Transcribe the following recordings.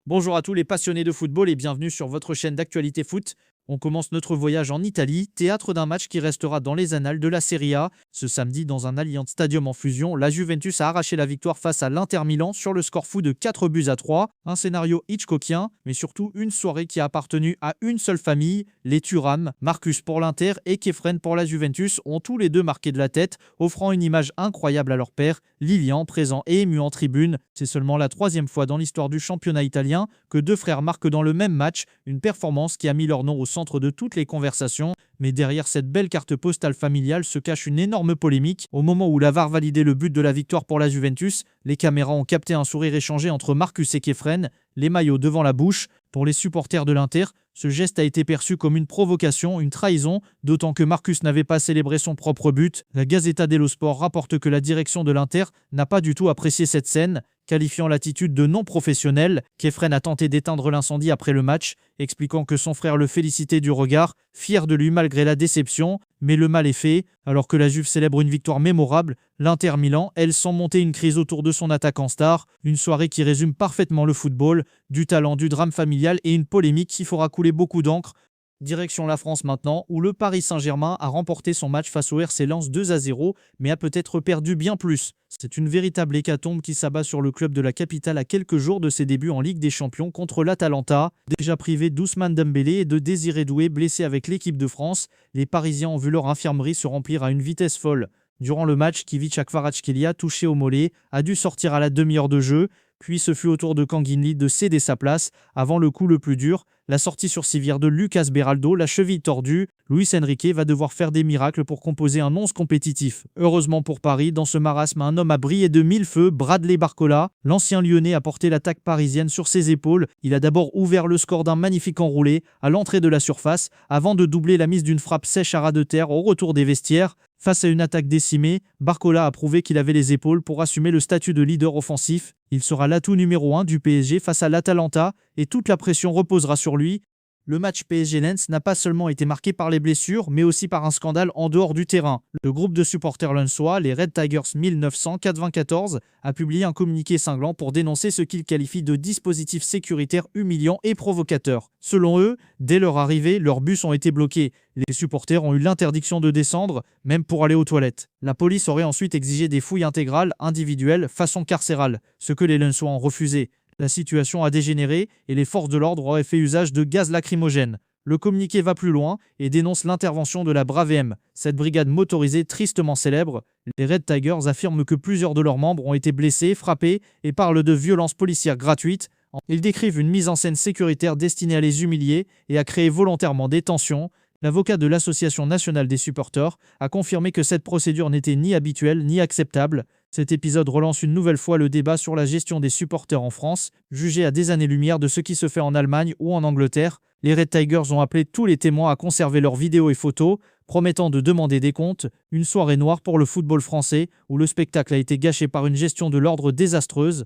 Bonjour à tous les passionnés de football et bienvenue sur votre chaîne d'actualité foot. On commence notre voyage en Italie, théâtre d'un match qui restera dans les annales de la Serie A. Ce samedi, dans un Allianz Stadium en fusion, la Juventus a arraché la victoire face à l'Inter Milan sur le score fou de 4-3. Un scénario Hitchcockien, mais surtout une soirée qui a appartenu à une seule famille, les Thuram. Marcus pour l'Inter et Kefren pour la Juventus ont tous les deux marqué de la tête, offrant une image incroyable à leur père, Lilian, présent et ému en tribune. C'est seulement la troisième fois dans l'histoire du championnat italien que deux frères marquent dans le même match, une performance qui a mis leur nom au centre de toutes les conversations. Mais derrière cette belle carte postale familiale se cache une énorme polémique. Au moment où la VAR validait le but de la victoire pour la Juventus, les caméras ont capté un sourire échangé entre Marcus et Kefren, les maillots devant la bouche. Pour les supporters de l'Inter, ce geste a été perçu comme une provocation, une trahison, d'autant que Marcus n'avait pas célébré son propre but. La Gazzetta dello Sport rapporte que la direction de l'Inter n'a pas du tout apprécié cette scène, qualifiant l'attitude de non professionnelle. Kefren a tenté d'éteindre l'incendie après le match, expliquant que son frère le félicitait du regard, fier de lui malgré la déception. Mais le mal est fait. Alors que la Juve célèbre une victoire mémorable, l'Inter Milan, elle, sent monter une crise autour de son attaquant star. Une soirée qui résume parfaitement le football, du talent, du drame familial et une polémique qui fera couler beaucoup d'encre. Direction la France maintenant, où le Paris Saint-Germain a remporté son match face au RC Lens 2-0, mais a peut-être perdu bien plus. C'est une véritable hécatombe qui s'abat sur le club de la capitale à quelques jours de ses débuts en Ligue des Champions contre l'Atalanta. Déjà privé d'Ousmane Dembélé et de Désiré Doué blessés avec l'équipe de France, les Parisiens ont vu leur infirmerie se remplir à une vitesse folle. Durant le match, Kvicha Kvaratskhelia, touché au mollet, a dû sortir à la demi-heure de jeu, puis ce fut au tour de Kanguinli de céder sa place avant le coup le plus dur, la sortie sur civière de Lucas Beraldo, la cheville tordue. Luis Enrique va devoir faire des miracles pour composer un 11 compétitif. Heureusement pour Paris, dans ce marasme, un homme a brillé de mille feux, Bradley Barcola. L'ancien Lyonnais a porté l'attaque parisienne sur ses épaules. Il a d'abord ouvert le score d'un magnifique enroulé à l'entrée de la surface, avant de doubler la mise d'une frappe sèche à ras de terre au retour des vestiaires. Face à une attaque décimée, Barcola a prouvé qu'il avait les épaules pour assumer le statut de leader offensif. Il sera l'atout numéro 1 du PSG face à l'Atalanta et toute la pression reposera sur lui. Le match PSG-Lens n'a pas seulement été marqué par les blessures, mais aussi par un scandale en dehors du terrain. Le groupe de supporters lensois, les Red Tigers 1994, a publié un communiqué cinglant pour dénoncer ce qu'ils qualifient de dispositif sécuritaire humiliant et provocateur. Selon eux, dès leur arrivée, leurs bus ont été bloqués. Les supporters ont eu l'interdiction de descendre, même pour aller aux toilettes. La police aurait ensuite exigé des fouilles intégrales, individuelles, façon carcérale, ce que les lensois ont refusé. La situation a dégénéré et les forces de l'ordre auraient fait usage de gaz lacrymogène. Le communiqué va plus loin et dénonce l'intervention de la Bravem, cette brigade motorisée tristement célèbre. Les Red Tigers affirment que plusieurs de leurs membres ont été blessés, frappés et parlent de violences policières gratuites. Ils décrivent une mise en scène sécuritaire destinée à les humilier et à créer volontairement des tensions. L'avocat de l'Association nationale des supporters a confirmé que cette procédure n'était ni habituelle ni acceptable. Cet épisode relance une nouvelle fois le débat sur la gestion des supporters en France, jugé à des années-lumière de ce qui se fait en Allemagne ou en Angleterre. Les Red Tigers ont appelé tous les témoins à conserver leurs vidéos et photos, promettant de demander des comptes. Une soirée noire pour le football français, où le spectacle a été gâché par une gestion de l'ordre désastreuse.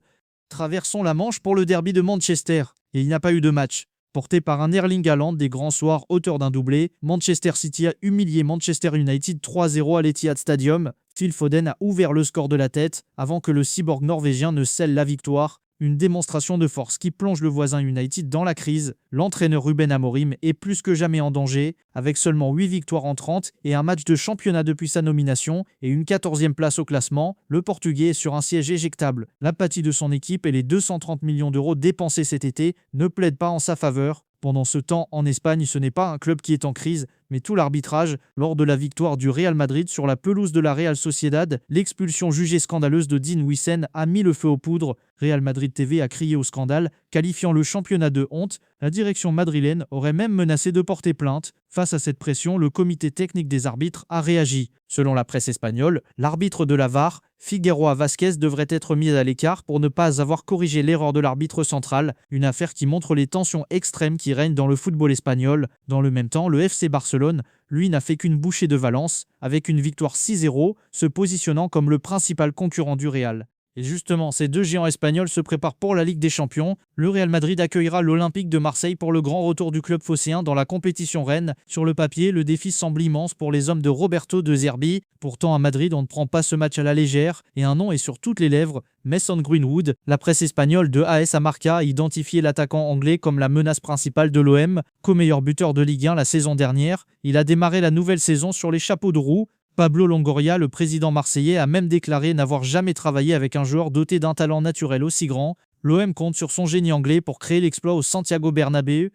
Traversons la Manche pour le derby de Manchester. Et il n'y a pas eu de match. Porté par un Erling Haaland des grands soirs, auteur d'un doublé, Manchester City a humilié Manchester United 3-0 à l'Etihad Stadium. Phil Foden a ouvert le score de la tête avant que le cyborg norvégien ne scelle la victoire. Une démonstration de force qui plonge le voisin United dans la crise. L'entraîneur Ruben Amorim est plus que jamais en danger, avec seulement 8 victoires en 30 et un match de championnat depuis sa nomination et une 14e place au classement. Le Portugais est sur un siège éjectable. L'apathie de son équipe et les 230 millions d'euros dépensés cet été ne plaident pas en sa faveur. Pendant ce temps, en Espagne, ce n'est pas un club qui est en crise, mais tout l'arbitrage. Lors de la victoire du Real Madrid sur la pelouse de la Real Sociedad, l'expulsion jugée scandaleuse de Dean Huijsen a mis le feu aux poudres. Real Madrid TV a crié au scandale, qualifiant le championnat de honte. La direction madrilène aurait même menacé de porter plainte. Face à cette pression, le comité technique des arbitres a réagi. Selon la presse espagnole, l'arbitre de la VAR, Figueroa Vázquez, devrait être mis à l'écart pour ne pas avoir corrigé l'erreur de l'arbitre central, une affaire qui montre les tensions extrêmes qui règnent dans le football espagnol. Dans le même temps, le FC Barcelone, lui, n'a fait qu'une bouchée de Valence, avec une victoire 6-0, se positionnant comme le principal concurrent du Real. Et justement, ces deux géants espagnols se préparent pour la Ligue des Champions. Le Real Madrid accueillera l'Olympique de Marseille pour le grand retour du club phocéen dans la compétition reine. Sur le papier, le défi semble immense pour les hommes de Roberto De Zerbi. Pourtant, à Madrid, on ne prend pas ce match à la légère et un nom est sur toutes les lèvres, Mason Greenwood. La presse espagnole de AS Marca a identifié l'attaquant anglais comme la menace principale de l'OM. Co-meilleur buteur de Ligue 1 la saison dernière, il a démarré la nouvelle saison sur les chapeaux de roue. Pablo Longoria, le président marseillais, a même déclaré n'avoir jamais travaillé avec un joueur doté d'un talent naturel aussi grand. L'OM compte sur son génie anglais pour créer l'exploit au Santiago Bernabéu.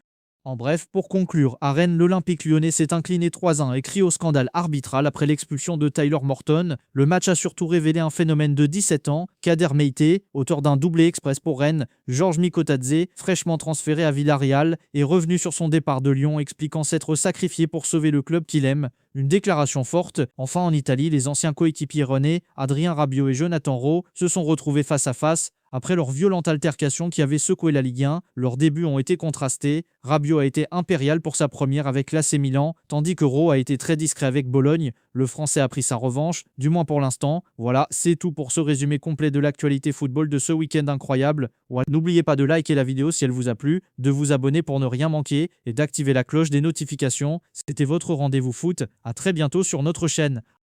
En bref, pour conclure, à Rennes, l'Olympique lyonnais s'est incliné 3-1 et crie au scandale arbitral après l'expulsion de Tyler Morton. Le match a surtout révélé un phénomène de 17 ans, Kader Meïté, auteur d'un doublé express pour Rennes, Georges Mikotadze, fraîchement transféré à Villarreal, est revenu sur son départ de Lyon, expliquant s'être sacrifié pour sauver le club qu'il aime. Une déclaration forte. Enfin, en Italie, les anciens coéquipiers rennais, Adrien Rabiot et Jonathan Rowe, se sont retrouvés face à face. Après leur violente altercation qui avait secoué la Ligue 1, leurs débuts ont été contrastés. Rabiot a été impérial pour sa première avec l'AC Milan, tandis que Rowe a été très discret avec Bologne. Le Français a pris sa revanche, du moins pour l'instant. Voilà, c'est tout pour ce résumé complet de l'actualité football de ce week-end incroyable. Ouais, n'oubliez pas de liker la vidéo si elle vous a plu, de vous abonner pour ne rien manquer et d'activer la cloche des notifications. C'était votre rendez-vous foot. À très bientôt sur notre chaîne.